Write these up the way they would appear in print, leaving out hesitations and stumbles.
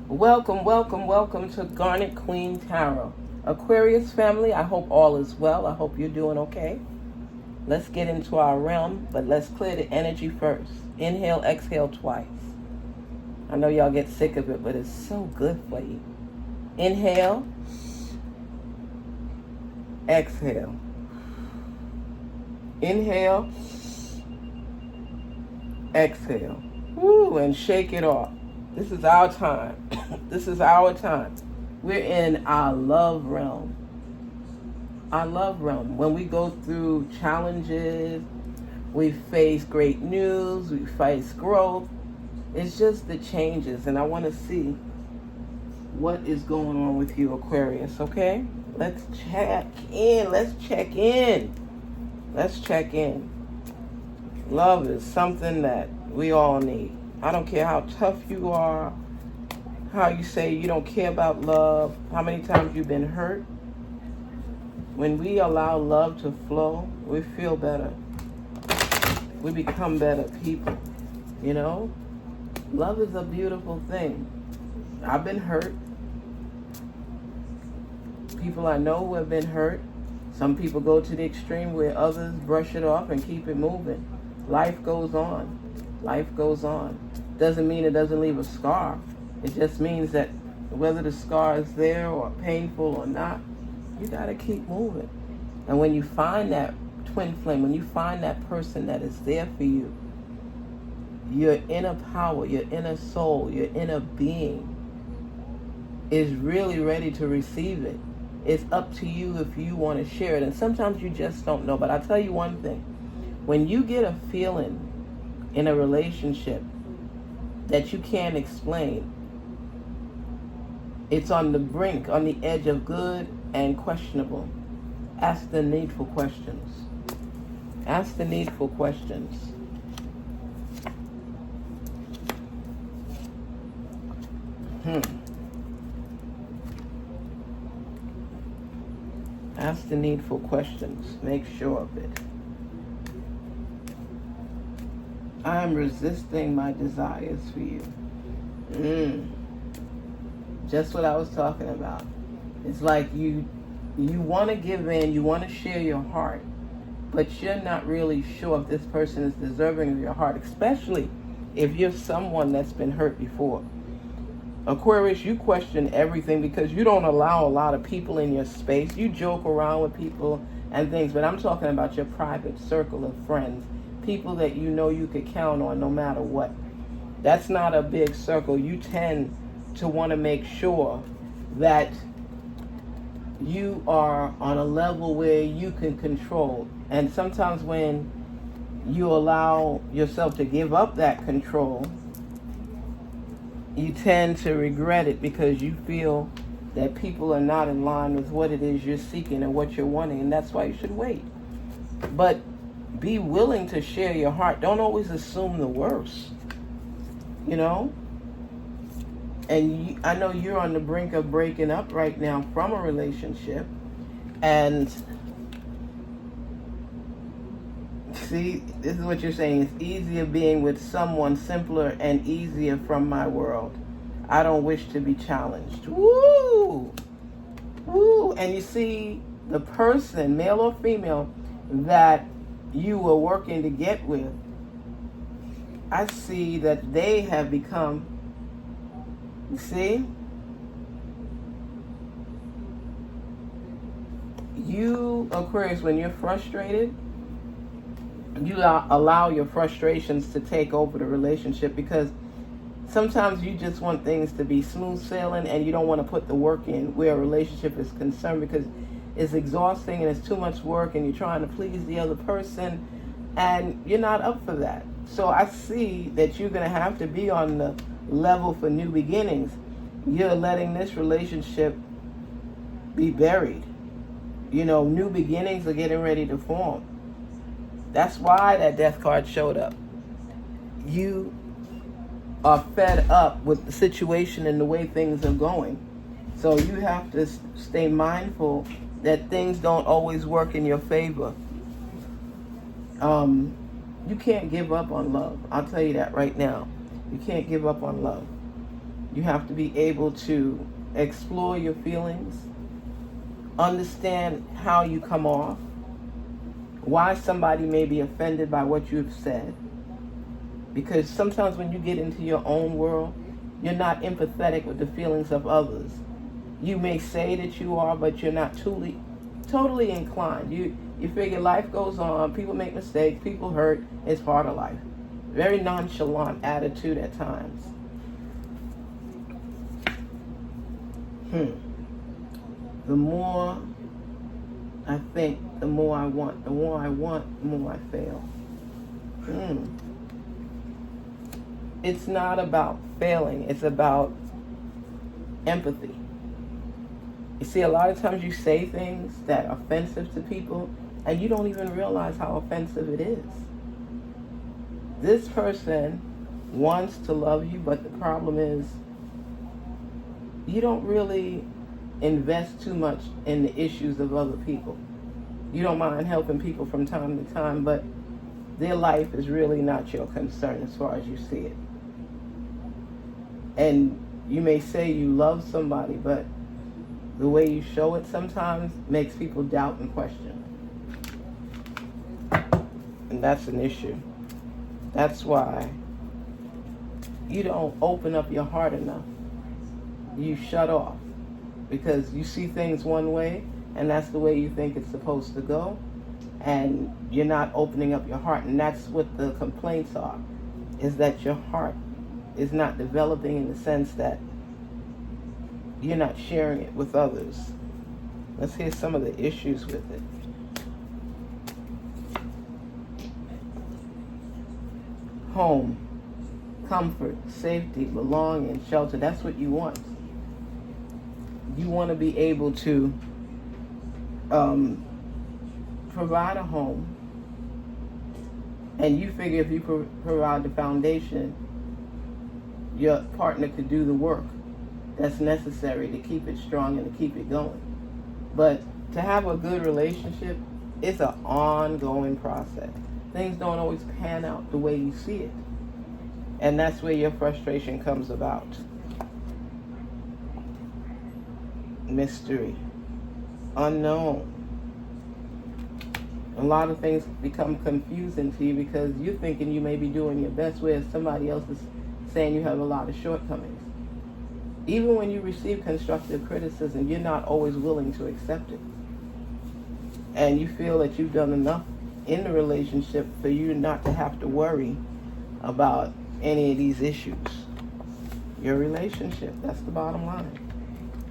Welcome, welcome, welcome to Garnet Queen Tarot. Aquarius family, I hope all is well. I hope you're doing okay. Let's get into our realm, but let's clear the energy first. Inhale, exhale twice. I know y'all get sick of it, but it's so good for you. Inhale, exhale. Inhale, exhale. Woo, and shake it off. This is our time. This is our time. We're in our love realm. Our love realm. When we go through challenges, we face great news, we face growth. It's just the changes. And I want to see what is going on with you, Aquarius, okay? Let's check in. Let's check in. Let's check in. Love is something that we all need. I don't care how tough you are, how you say you don't care about love, how many times you've been hurt. When we allow love to flow, we feel better. We become better people, you know? Love is a beautiful thing. I've been hurt. People I know who have been hurt. Some people go to the extreme where others brush it off and keep it moving. Life goes on. Life goes on. Doesn't mean it doesn't leave a scar. It just means that whether the scar is there or painful or not, you got to keep moving. And when you find that twin flame, when you find that person that is there for you, your inner power, your inner soul, your inner being is really ready to receive it. It's up to you if you want to share it. And sometimes you just don't know. But I'll tell you one thing. When you get a feeling in a relationship that you can't explain, it's on the brink, on the edge of good and questionable. Ask the needful questions. Ask the needful questions. Ask the needful questions. Make sure of it. I am resisting my desires for you. Just what I was talking about. It's like you want to give in, you want to share your heart, but you're not really sure if this person is deserving of your heart, especially if you're someone that's been hurt before. Aquarius, you question everything because you don't allow a lot of people in your space. You joke around with people and things, but I'm talking about your private circle of friends. People that you know you could count on no matter what. That's not a big circle. You tend to want to make sure that you are on a level where you can control. And sometimes when you allow yourself to give up that control, you tend to regret it because you feel that people are not in line with what it is you're seeking and what you're wanting, and that's why you should wait. But be willing to share your heart. Don't always assume the worst, you know? And I know you're on the brink of breaking up right now from a relationship. And see, this is what you're saying. It's easier being with someone, simpler and easier from my world. I don't wish to be challenged. Woo! Woo! And you see, the person, male or female, that you were working to get with, I see that they have become, you see, you, Aquarius, when you're frustrated, you allow your frustrations to take over the relationship because sometimes you just want things to be smooth sailing and you don't want to put the work in where a relationship is concerned because it's exhausting and it's too much work and you're trying to please the other person and you're not up for that. So I see that you're going to have to be on the level for new beginnings. You're letting this relationship be buried. You know, new beginnings are getting ready to form. That's why that death card showed up. You are fed up with the situation and the way things are going. So you have to stay mindful that things don't always work in your favor. You can't give up on love. I'll tell you that right now. You can't give up on love. You have to be able to explore your feelings, understand how you come off, why somebody may be offended by what you've said. Because sometimes when you get into your own world, you're not empathetic with the feelings of others. You may say that you are, but you're not totally inclined. You figure life goes on, people make mistakes, people hurt, it's part of life. Very nonchalant attitude at times. The more I think, the more I want. The more I want, the more I fail. It's not about failing, it's about empathy. You see, a lot of times you say things that are offensive to people, and you don't even realize how offensive it is. This person wants to love you, but the problem is you don't really invest too much in the issues of other people. You don't mind helping people from time to time, but their life is really not your concern as far as you see it. And you may say you love somebody, but the way you show it sometimes makes people doubt and question. And that's an issue. That's why you don't open up your heart enough. You shut off because you see things one way, and that's the way you think it's supposed to go, and you're not opening up your heart. And that's what the complaints are, is that your heart is not developing in the sense that you're not sharing it with others. Let's hear some of the issues with it. Home, comfort, safety, belonging, shelter. That's what you want. You want to be able to provide a home, and you figure if you provide the foundation, your partner could do the work that's necessary to keep it strong and to keep it going. But to have a good relationship, it's an ongoing process. Things don't always pan out the way you see it. And that's where your frustration comes about. Mystery. Unknown. A lot of things become confusing to you because you're thinking you may be doing your best, whereas somebody else is saying you have a lot of shortcomings. Even when you receive constructive criticism, you're not always willing to accept it. And you feel that you've done enough in the relationship for you not to have to worry about any of these issues. Your relationship, that's the bottom line.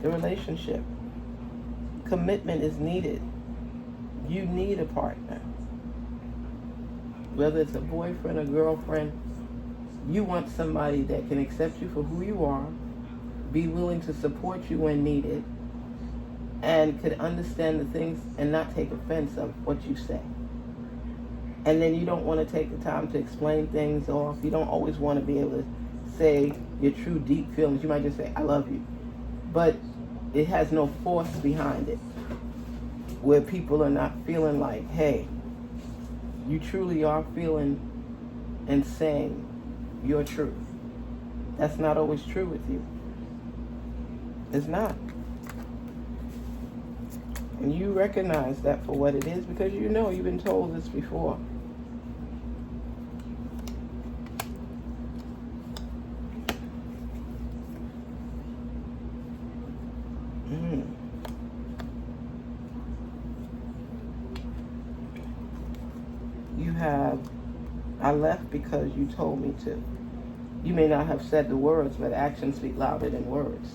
The relationship. Commitment is needed. You need a partner. Whether it's a boyfriend or girlfriend, you want somebody that can accept you for who you are, be willing to support you when needed, and could understand the things and not take offense of what you say. And then you don't want to take the time to explain things off. You don't always want to be able to say your true deep feelings. You might just say, I love you. But it has no force behind it, where people are not feeling like, hey, you truly are feeling and saying your truth. That's not always true with you. It's not. And you recognize that for what it is because you know you've been told this before. You have, I left because you told me to. You may not have said the words, but actions speak louder than words.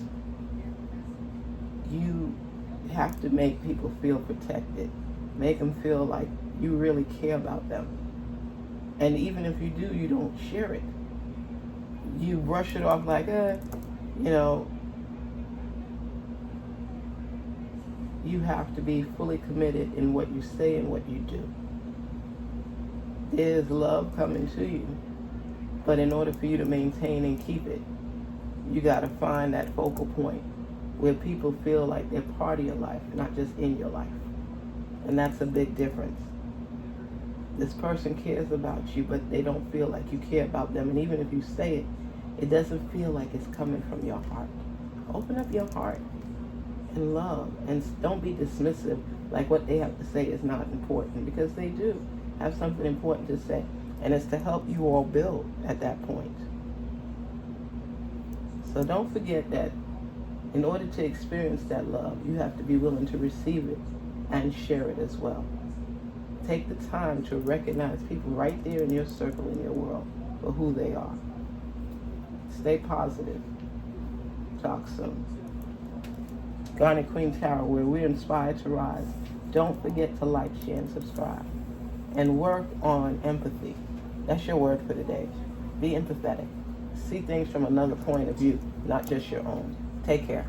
You have to make people feel protected. Make them feel like you really care about them. And even if you do, you don't share it. You brush it off like, you have to be fully committed in what you say and what you do. There's love coming to you. But in order for you to maintain and keep it, you got to find that focal point where people feel like they're part of your life, not just in your life. And that's a big difference. This person cares about you, but they don't feel like you care about them. And even if you say it, it doesn't feel like it's coming from your heart. Open up your heart and love, and don't be dismissive like what they have to say is not important, because they do have something important to say, and it's to help you all build at that point. So don't forget that in order to experience that love, you have to be willing to receive it and share it as well. Take the time to recognize people right there in your circle, in your world, for who they are. Stay positive. Talk soon. Garnet Queen Tarot, where we're inspired to rise. Don't forget to like, share, and subscribe. And work on empathy. That's your word for today. Be empathetic. See things from another point of view, not just your own. Take care.